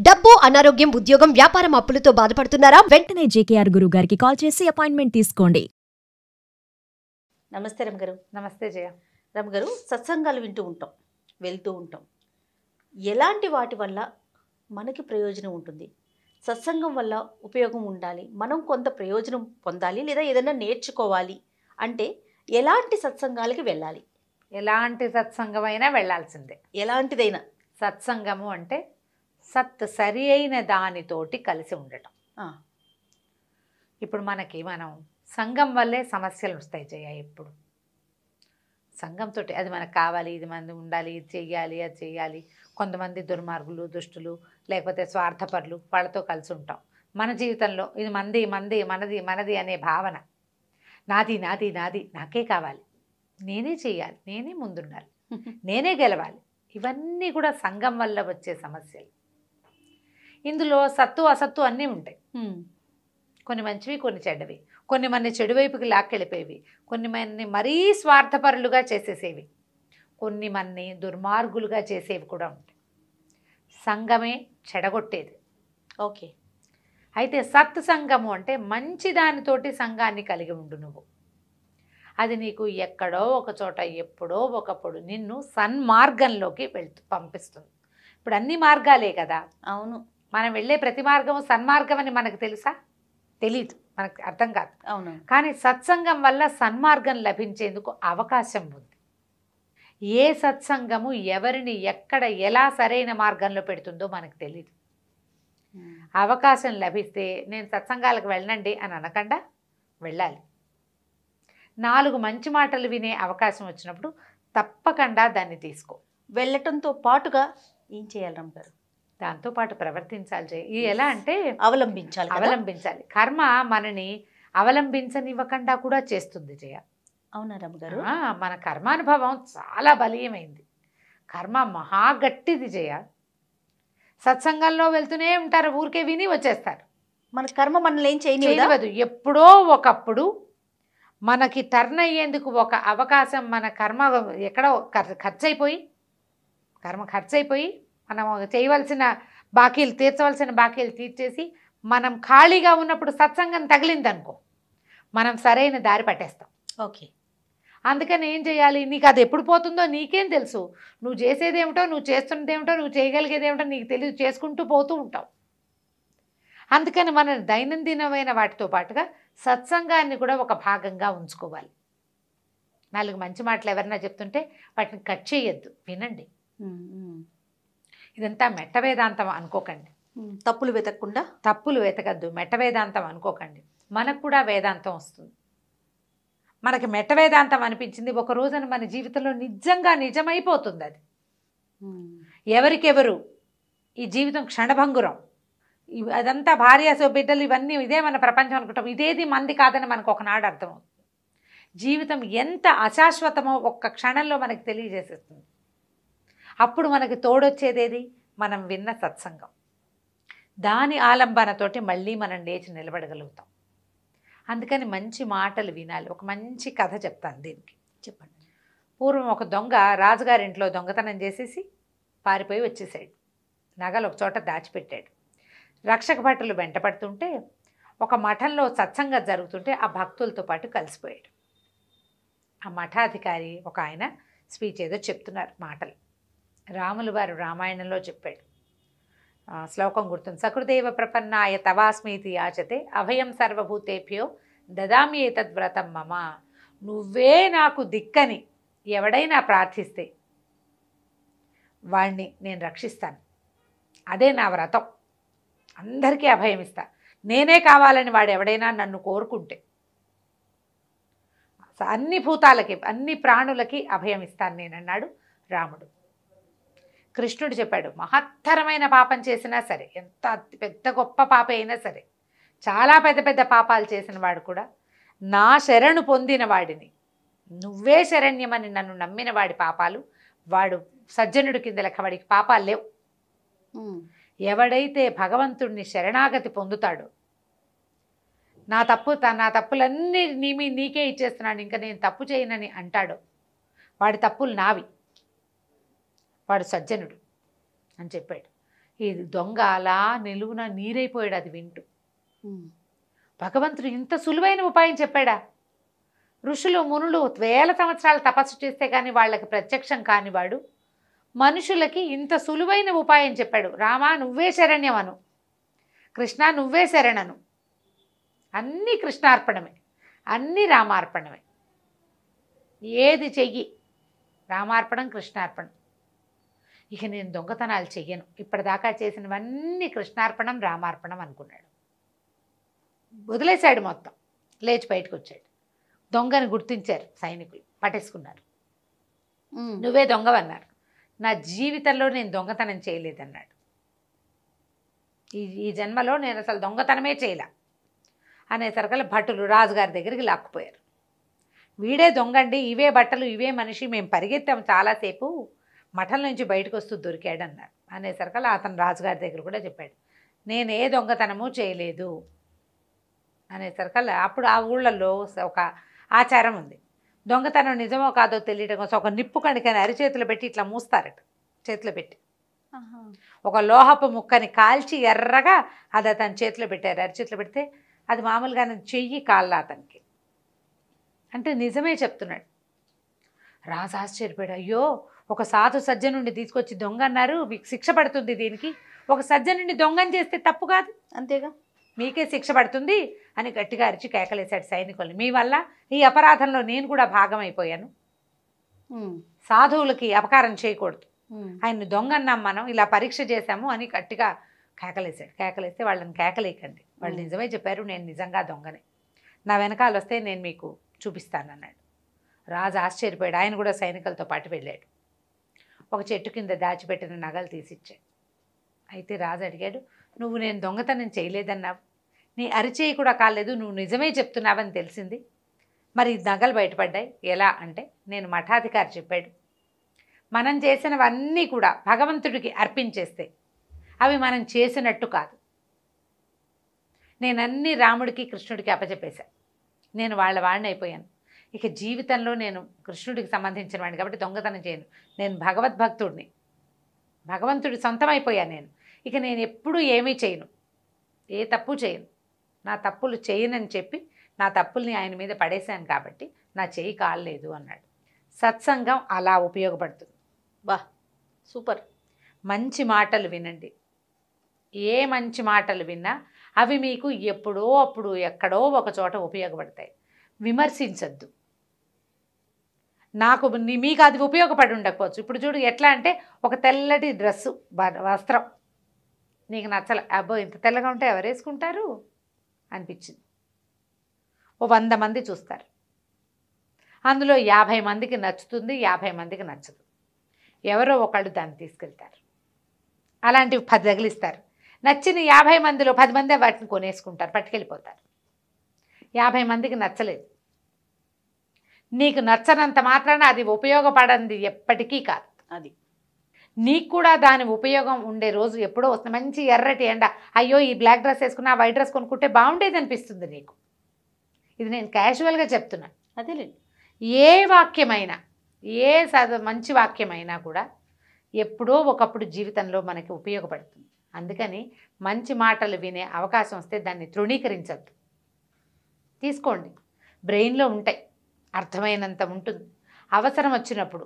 డబ్బు, అనారోగ్యం, ఉద్యోగం, వ్యాపారం అప్పులతో బాధపడుతున్నారా? వెంటనే జేకేఆర్ గురువు గారికి కాల్ చేసి అపాయింట్మెంట్ తీసుకోండి. నమస్తే రమగారు. నమస్తే జయ. రమగారు, సత్సంగాలు వింటూ ఉంటాం, వెళ్తూ ఉంటాం. ఎలాంటి వాటి వల్ల మనకి ప్రయోజనం ఉంటుంది? సత్సంగం వల్ల ఉపయోగం ఉండాలి, మనం కొంత ప్రయోజనం పొందాలి, లేదా ఏదైనా నేర్చుకోవాలి అంటే ఎలాంటి సత్సంగాలకి వెళ్ళాలి? ఎలాంటి సత్సంగమైనా వెళ్ళాల్సిందే. ఎలాంటిదైనా సత్సంగము అంటే సత్ సరి అయిన దానితోటి కలిసి ఉండటం. ఇప్పుడు మనం సంఘం వల్లే సమస్యలు వస్తాయి జయ. ఎప్పుడు సంఘంతో అది మనకు కావాలి, ఇది మంది ఉండాలి, ఇది చెయ్యాలి, అది చెయ్యాలి. కొంతమంది దుర్మార్గులు, దుష్టులు, లేకపోతే స్వార్థపరులు, వాళ్ళతో కలిసి ఉంటాం. మన జీవితంలో ఇది మంది మంది మనది మనది అనే భావన, నాది నాది నాది, నాకే కావాలి, నేనే చెయ్యాలి, నేనే ముందుండాలి, నేనే గెలవాలి. ఇవన్నీ కూడా సంఘం వల్ల వచ్చే సమస్యలు. ఇందులో సత్తు అసత్తు అన్నీ ఉంటాయి. కొన్ని మంచివి, కొన్ని చెడ్డవి, కొన్ని మన చెడు వైపుకి లాక్కెళ్ళిపోయేవి, కొన్ని మనని మరీ స్వార్థపరులుగా చేసేసేవి, కొన్ని మనని దుర్మార్గులుగా చేసేవి కూడా ఉంటాయి. సంఘమే చెడగొట్టేది. ఓకే. అయితే సత్ సంఘము అంటే మంచి దానితోటి సంఘాన్ని కలిగి ఉండు నువ్వు. అది నీకు ఎక్కడో ఒక చోట ఎప్పుడో ఒకప్పుడు నిన్ను సన్మార్గంలోకి పంపిస్తుంది. ఇప్పుడు అన్ని మార్గాలే కదా. అవును. మనం వెళ్ళే ప్రతి మార్గము సన్మార్గం అని మనకు తెలుసా? తెలీదు, మనకు అర్థం కాదు. అవును. కానీ సత్సంగం వల్ల సన్మార్గం లభించేందుకు అవకాశం ఉంది. ఏ సత్సంగము ఎవరిని ఎక్కడ ఎలా సరైన మార్గంలో పెడుతుందో మనకు తెలియదు. అవకాశం లభిస్తే నేను సత్సంగాలకు వెళ్ళండి అని అనకుండా వెళ్ళాలి. 4 మంచి మాటలు వినే అవకాశం వచ్చినప్పుడు తప్పకుండా దాన్ని తీసుకో. వెళ్ళటంతో పాటుగా ఏం చేయాలి రమగారు? దాంతోపాటు ప్రవర్తించాలి జయ. ఇది ఎలా అంటే అవలంబించాలి. కర్మ మనని అవలంబించనివ్వకుండా కూడా చేస్తుంది జయ. అవునా రమగారు? మన కర్మానుభవం చాలా బలీయమైంది. కర్మ మహా గట్టిది జయ. సత్సంగంలో వెళ్తూనే ఉంటారు, ఊరికే విని వచ్చేస్తారు. మన కర్మ మనల్ని ఏం చేయనివ్వదు. ఎప్పుడో ఒకప్పుడు మనకి టర్న్ అయ్యేందుకు ఒక అవకాశం, మన కర్మ ఎక్కడో కర్మ ఖర్చు అయిపోయి మనం చేయవలసిన బాకీలు, తీర్చవలసిన బాకీలు తీర్చేసి మనం ఖాళీగా ఉన్నప్పుడు సత్సంగం తగిలిందనుకో, మనం సరైన దారి పట్టేస్తాం. ఓకే. అందుకని ఏం చేయాలి? నీకు అది ఎప్పుడు పోతుందో నీకేం తెలుసు. నువ్వు చేసేదేమిటో, నువ్వు చేస్తున్నదేమిటో, నువ్వు చేయగలిగేదేమిటో నీకు తెలియదు, చేసుకుంటూ పోతూ ఉంటావు. అందుకని మన దైనందినమైన వాటితో పాటుగా సత్సంగాన్ని కూడా ఒక భాగంగా ఉంచుకోవాలి. 4 మంచి మాటలు ఎవరైనా చెప్తుంటే వాటిని కట్ చేయొద్దు, వినండి. ఇదంతా మెట్ట వేదాంతం అనుకోకండి. తప్పులు వెతకద్దు, మెట్ట వేదాంతం అనుకోకండి. మనకు కూడా వేదాంతం వస్తుంది. మనకి మెట్ట వేదాంతం అనిపించింది ఒక రోజున మన జీవితంలో నిజంగా నిజమైపోతుంది. అది ఎవరికెవరు, ఈ జీవితం క్షణభంగురం, అదంతా భార్య బిడ్డలు ఇవన్నీ ఇదే మన ప్రపంచం అనుకుంటాం. ఇదేది మంది కాదని మనకు ఒకనాడు అర్థమవుతుంది. జీవితం ఎంత అశాశ్వతమో ఒక్క క్షణంలో మనకి తెలియజేసేస్తుంది. అప్పుడు మనకి తోడొచ్చేదేది? మనం విన్న సత్సంగం. దాని ఆలంబనతోటి మళ్ళీ మనం లేచి నిలబడగలుగుతాం. అందుకని మంచి మాటలు వినాలి. ఒక మంచి కథ చెప్తాను దీనికి. చెప్పండి. పూర్వం ఒక దొంగ రాజుగారింట్లో దొంగతనం చేసేసి పారిపోయి వచ్చేసాడు. నగలు ఒక చోట దాచిపెట్టాడు. రక్షక భటులు వెంటపడుతుంటే ఒక మఠంలో సత్సంగం జరుగుతుంటే ఆ భక్తులతో పాటు కలిసిపోయాడు. ఆ మఠాధికారి ఒక ఆయన స్పీచ్ ఏదో చెప్తున్నారు మాటలు. రాములు వారు రామాయణంలో చెప్పాడు. శ్లోకం గుర్తుంది. సకృదేవ ప్రపన్నాయ తవాస్మీతి యాచతే అభయం సర్వభూతేభ్యో దదామి ఏతద్వ్రతం మమ. నువ్వే నాకు దిక్కని ఎవడైనా ప్రార్థిస్తే వాణ్ణి నేను రక్షిస్తాను. అదే నా వ్రతం. అందరికీ అభయం ఇస్తా. నేనే కావాలని వాడు ఎవడైనా నన్ను కోరుకుంటే అన్ని భూతాలకి, అన్ని ప్రాణులకి అభయం ఇస్తాను నేనన్నాడు రాముడు. కృష్ణుడు చెప్పాడు, మహత్తరమైన పాపం చేసినా సరే, ఎంత పెద్ద గొప్ప పాప అయినా సరే, చాలా పెద్ద పెద్ద పాపాలు చేసిన వాడు కూడా నా శరణు పొందిన వాడిని, నువ్వే శరణ్యమని నన్ను నమ్మిన వాడి పాపాలు, వాడు సజ్జనుడి కింద లెక్క, వాడికి పాపాలు లేవు. ఎవడైతే భగవంతుడిని శరణాగతి పొందుతాడో, నా తప్పులన్నీ నీకే ఇచ్చేస్తున్నాను, ఇంకా నేను తప్పు చేయనని అంటాడో, వాడి తప్పులు నావి, వాడు సజ్జనుడు అని చెప్పాడు. ఇది దొంగ అలా నిలువున నీరైపోయాడు అది వింటూ. భగవంతుడు ఇంత సులువైన ఉపాయం చెప్పాడా? ఋషులు మునులు వేల సంవత్సరాలు తపస్సు చేస్తే కానీ వాళ్ళకి ప్రత్యక్షం కానివాడు మనుషులకి ఇంత సులువైన ఉపాయం చెప్పాడు. రామా నువ్వే శరణ్యం అను, కృష్ణ నువ్వే శరణను, అన్నీ కృష్ణార్పణమే, అన్నీ రామార్పణమే. ఏది చెయ్యి రామార్పణం కృష్ణార్పణం. ఇక నేను దొంగతనాలు చెయ్యను, ఇప్పటిదాకా చేసినవన్నీ కృష్ణార్పణం రామార్పణం అనుకున్నాడు. వదిలేశాడు మొత్తం. లేచి బయటకు వచ్చాడు. దొంగని గుర్తించారు సైనికులు, పట్టేసుకున్నారు. నువ్వే దొంగవన్నారు. నా జీవితంలో నేను దొంగతనం చేయలేదన్నాడు. ఈ జన్మలో నేను అసలు దొంగతనమే చేయలే అనేసరికల్లా భటులు రాజుగారి దగ్గరికి లాక్కుపోయారు. వీడే దొంగండి, ఇవే బట్టలు, ఇవే మనిషి, మేము పరిగెత్తాం చాలాసేపు, మఠం నుంచి బయటకు వస్తూ దొరికాడు అన్నారు. అనేసరికల్లా అతను రాజుగారి దగ్గర కూడా చెప్పాడు, నేను ఏ దొంగతనము చేయలేదు అనేసరికల్లా అప్పుడు ఆ ఊళ్ళల్లో ఒక ఆచారం ఉంది. దొంగతనం నిజమో కాదో తెలియడం కోసం ఒక నిప్పు కణికని అరిచేతులు పెట్టి ఇట్లా మూస్తారట. చేతిలో పెట్టి ఒక లోహపు ముక్కని కాల్చి ఎర్రగా అది అతని చేతిలో పెట్టారు. అరిచేతిలో పెడితే అది మామూలుగా చెయ్యి కాళ్ళ అతనికి. అంటే నిజమే చెప్తున్నాడు. రాజు ఆశ్చర్యపోయాడు. అయ్యో, ఒక సాధు సజ్జనుండి తీసుకొచ్చి దొంగ అన్నారు, మీకు శిక్ష పడుతుంది దీనికి. ఒక సజ్జనుండి దొంగని చేస్తే తప్పు కాదు, అంతేగా, మీకే శిక్ష పడుతుంది అని గట్టిగా అరిచి కేకలేశాడు సైనికుల్ని. మీ వల్ల ఈ అపరాధంలో నేను కూడా భాగమైపోయాను, సాధువులకి అపకారం చేయకూడదు, ఆయన్ని దొంగ అన్నాం మనం, ఇలా పరీక్ష చేశాము అని గట్టిగా కేకలేశాడు. కేకలేస్తే వాళ్ళని కేకలేకండి, వాళ్ళు నిజమే చెప్పారు, నేను నిజంగా దొంగనే, నా వెనకాల వస్తే నేను మీకు చూపిస్తానన్నాడు. రాజు ఆశ్చర్యపోయాడు. ఆయన కూడా సైనికులతో పాటు వెళ్ళాడు. ఒక చెట్టు కింద దాచిపెట్టిన నగలు తీసిచ్చాడు. అయితే రాజు అడిగాడు, నువ్వు నేను దొంగతనం చేయలేదన్నావు, నీ అరిచేయి కూడా కాలేదు, నువ్వు నిజమే చెప్తున్నావని తెలిసింది, మరి నగలు బయటపడ్డాయి ఎలా అంటే, నేను మఠాధికారి చెప్పాడు, మనం చేసినవన్నీ కూడా భగవంతుడికి అర్పించేస్తే అవి మనం చేసినట్టు కాదు. నేనన్నీ రాముడికి కృష్ణుడికి అప్పచెప్పేశా, నేను వాళ్ళ వాడిని అయిపోయాను. ఇక జీవితంలో నేను కృష్ణుడికి సంబంధించిన వాడిని కాబట్టి దొంగతనం చేయను, నేను భగవద్భక్తుడిని, భగవంతుడి సొంతమైపోయాను నేను. ఇక నేను ఎప్పుడూ ఏమీ చేయను, ఏ తప్పు చేయను, నా తప్పులు చేయనని చెప్పి నా తప్పుల్ని ఆయన మీద పడేశాను కాబట్టి నా చేయి కాలేదు అన్నాడు. సత్సంగం అలా ఉపయోగపడుతుంది. బా సూపర్. మంచి మాటలు వినండి. ఏ మంచి మాటలు విన్నా అవి మీకు ఎప్పుడో అప్పుడు ఎక్కడో ఒక చోట ఉపయోగపడతాయి. విమర్శించద్దు. నాకు మీకు అది ఉపయోగపడి ఉండకపోవచ్చు. ఇప్పుడు చూడు ఎట్లా అంటే, ఒక తెల్లటి డ్రెస్సు వస్త్రం నీకు నచ్చల, అబ్బో ఇంత తెల్లగా ఉంటే ఎవరు వేసుకుంటారు అనిపించింది. ఓ 100 మంది చూస్తారు, అందులో 50 మందికి నచ్చుతుంది, 50 మందికి నచ్చదు. ఎవరో ఒకళ్ళు దాన్ని తీసుకెళ్తారు, అలాంటివి 10 తగిలిస్తారు. నచ్చిన 50 మందిలో 10 మంది వాటిని కొనేసుకుంటారు, పట్టుకెళ్ళిపోతారు. 50 మందికి నచ్చలేదు. నీకు నచ్చనంత మాత్రాన అది ఉపయోగపడంది ఎప్పటికీ కాదు. అది నీకు కూడా దాని ఉపయోగం ఉండే రోజు ఎప్పుడో వస్తుంది. మంచి ఎర్రటి ఎండ, అయ్యో ఈ బ్లాక్ డ్రెస్ వేసుకున్నా వైట్ డ్రెస్ కొనుక్కుంటే బాగుండేది అనిపిస్తుంది నీకు. ఇది నేను క్యాజువల్గా చెప్తున్నాను. అదేలేండి. ఏ వాక్యమైనా, ఏ మంచి వాక్యమైనా కూడా ఎప్పుడో ఒకప్పుడు జీవితంలో మనకి ఉపయోగపడుతుంది. అందుకని మంచి మాటలు వినే అవకాశం వస్తే దాన్ని తృణీకరించద్దు, తీసుకోండి. బ్రెయిన్లో ఉంటాయి, అర్థమైనంత ఉంటుంది. అవసరం వచ్చినప్పుడు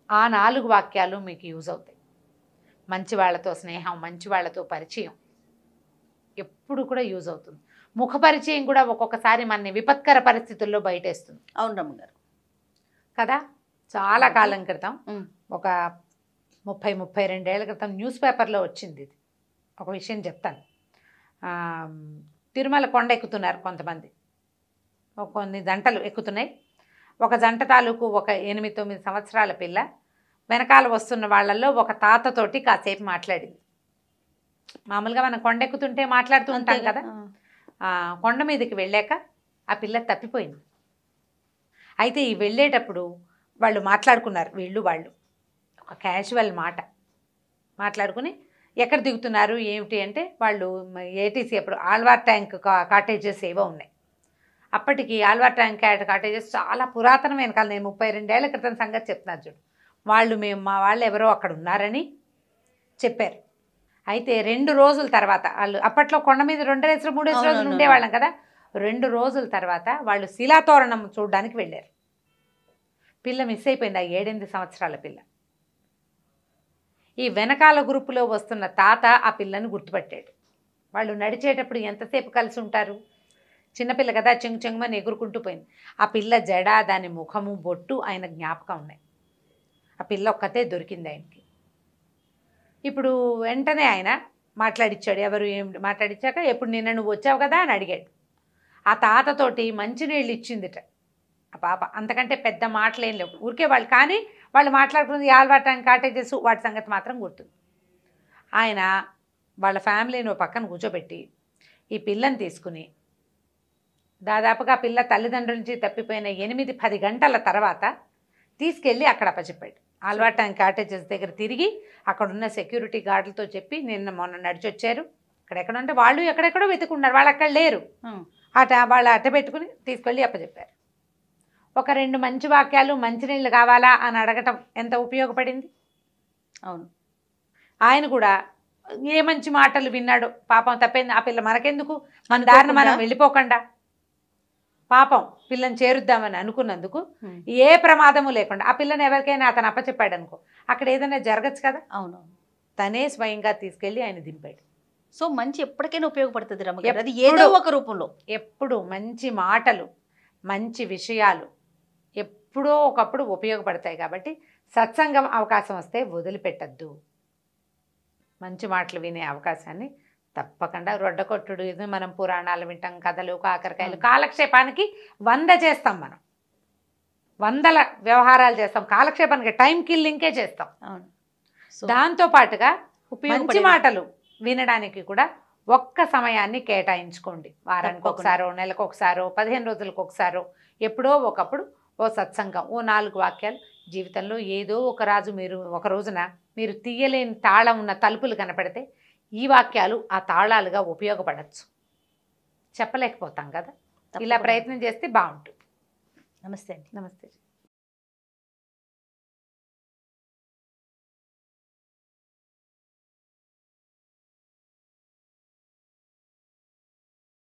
ఆ 4 వాక్యాలు మీకు యూజ్ అవుతాయి. మంచి వాళ్ళతో స్నేహం, మంచి వాళ్ళతో పరిచయం ఎప్పుడు కూడా యూజ్ అవుతుంది. ముఖ పరిచయం కూడా ఒక్కొక్కసారి మనని విపత్కర పరిస్థితుల్లో బయటేస్తుంది. అవును రమ్మగారు కదా. చాలా కాలం క్రితం, ఒక 30-32 ఏళ్ల క్రితం న్యూస్ పేపర్లో వచ్చింది ఇది. ఒక విషయం చెప్తాను. తిరుమల కొండ ఎక్కుతున్నారు కొంతమంది, కొన్ని జంటలు ఎక్కుతున్నాయి. ఒక జంట తాలూకు ఒక 8-9 సంవత్సరాల పిల్ల వెనకాల వస్తున్న వాళ్ళల్లో ఒక తాతతోటి కాసేపు మాట్లాడింది. మామూలుగా మనం కొండ ఎక్కుతుంటే మాట్లాడుతూ ఉంటాం కదా. కొండ మీదకి వెళ్ళాక ఆ పిల్ల తప్పిపోయింది. అయితే ఈ వెళ్ళేటప్పుడు వాళ్ళు మాట్లాడుకున్నారు, వాళ్ళు ఒక క్యాజువల్ మాట మాట్లాడుకుని ఎక్కడ దిగుతున్నారు ఏమిటి అంటే, వాళ్ళు ఏటీసీ అప్పుడు ఆల్వార్ ట్యాంక్ కాటేజెస్ ఏవో ఉన్నాయి. అప్పటికి ఆల్వార్ ట్యాంక్ కాటేజెస్ చాలా పురాతనమైన కాలం, నేను 32 ఏళ్ల క్రితం సంగతి చెప్తున్నాను చూడు. మా వాళ్ళు ఎవరో అక్కడ ఉన్నారని చెప్పారు. అయితే 2 రోజుల తర్వాత వాళ్ళు అప్పట్లో కొండ మీద 2 రోజులు 3 రోజులు అవునవును. ఉండేవాళ్ళం కదా. 2 రోజుల తర్వాత వాళ్ళు శిలాతోరణం చూడడానికి వెళ్ళారు. పిల్ల మిస్ అయిపోయింది, ఆ 7-8 సంవత్సరాల పిల్ల. ఈ వెనకాల గ్రూపులో వస్తున్న తాత ఆ పిల్లని గుర్తుపట్టాడు. వాళ్ళు నడిచేటప్పుడు ఎంతసేపు కలిసి ఉంటారు, చిన్నపిల్ల కదా, చెంగు చెంగుమని ఎగురుకుంటూ పోయింది. ఆ పిల్ల జడ, దాని ముఖము, బొట్టు ఆయన జ్ఞాపకం ఉన్నాయి. ఆ పిల్ల ఒక్కతే దొరికింది ఆయనకి. ఇప్పుడు వెంటనే ఆయన మాట్లాడిచ్చాడు. ఎవరు ఏం మాట్లాడిచ్చాక, ఎప్పుడు నిన్న నువ్వు వచ్చావు కదా అని అడిగాడు. ఆ తాతతోటి మంచినీళ్ళు ఇచ్చిందిట ఆ పాప. అంతకంటే పెద్ద మాటలు ఏం లేవు, ఊరికే వాళ్ళు. కానీ వాళ్ళు మాట్లాడుకున్నది ఆల్వాటానికి కాటేజెస్ వాటి సంగతి మాత్రం గుర్తుంది. ఆయన వాళ్ళ ఫ్యామిలీని పక్కన కూర్చోబెట్టి ఈ పిల్లని తీసుకుని దాదాపుగా ఆ పిల్ల తల్లిదండ్రుల నుంచి తప్పిపోయిన 8-10 గంటల తర్వాత తీసుకెళ్ళి అక్కడ అప్పచెప్పాడు. ఆల్వాటానికి కాటేజెస్ దగ్గర తిరిగి అక్కడున్న సెక్యూరిటీ గార్డులతో చెప్పి నిన్న మొన్న నడిచొచ్చారు, ఇక్కడెక్కడ ఉంటే వాళ్ళు ఎక్కడెక్కడో వెతుకున్నారు, వాళ్ళు అక్కడ లేరు. వాళ్ళు అట్ట పెట్టుకుని తీసుకెళ్ళి అప్పచెప్పారు. ఒక 2 మంచి వాక్యాలు, మంచినీళ్ళు కావాలా అని అడగటం ఎంత ఉపయోగపడింది. అవును, ఆయన కూడా ఏ మంచి మాటలు విన్నాడో. పాపం తప్పైంది, ఆ పిల్ల మనకెందుకు, మన దారిన మనం వెళ్ళిపోకుండా పాపం పిల్లని చేరుద్దామని అనుకున్నందుకు ఏ ప్రమాదము లేకుండా ఆ పిల్లని ఎవరికైనా అతను అప్పచెప్పాడు అనుకో, అక్కడ ఏదైనా జరగచ్చు కదా. అవును, తనే స్వయంగా తీసుకెళ్ళి ఆయన దింపాడు. సో మంచి ఎప్పటికైనా ఉపయోగపడుతుంది రమ్మగారు, అది ఎప్పుడు- ఏదో ఒక రూపంలో. ఎప్పుడు మంచి మాటలు, మంచి విషయాలు ఎప్పుడో ఒకప్పుడు ఉపయోగపడతాయి. కాబట్టి సత్సంగం అవకాశం వస్తే వదిలిపెట్టద్దు. మంచి మాటలు వినే అవకాశాన్ని తప్పకుండా. రొడ్డకొట్టుడు, ఇది మనం పురాణాలు వింటాం, కథలు, కాకరకాయలు, కాలక్షేపానికి 100 చేస్తాం మనం, 100 వ్యవహారాలు చేస్తాం, కాలక్షేపానికి టైం కిల్లింకే చేస్తాం. అవును, దాంతోపాటుగా మంచి ఉపయోగపడే మాటలు వినడానికి కూడా ఒక్క సమయాన్ని కేటాయించుకోండి. వారానికి ఒకసారో, నెలకు ఒకసారో, 15 రోజులకు ఒకసారో, ఎప్పుడో ఒకప్పుడు ఓ సత్సంగం, ఓ 4 వాక్యాలు. జీవితంలో ఏదో ఒక రోజున మీరు తీయలేని తాళం ఉన్న తలుపులు కనపడితే ఈ వాక్యాలు ఆ తాళాలుగా ఉపయోగపడచ్చు. చెప్పలేకపోతాం కదా, ఇలా ప్రయత్నం చేస్తే బాగుంటుంది. నమస్తే అండి. నమస్తే.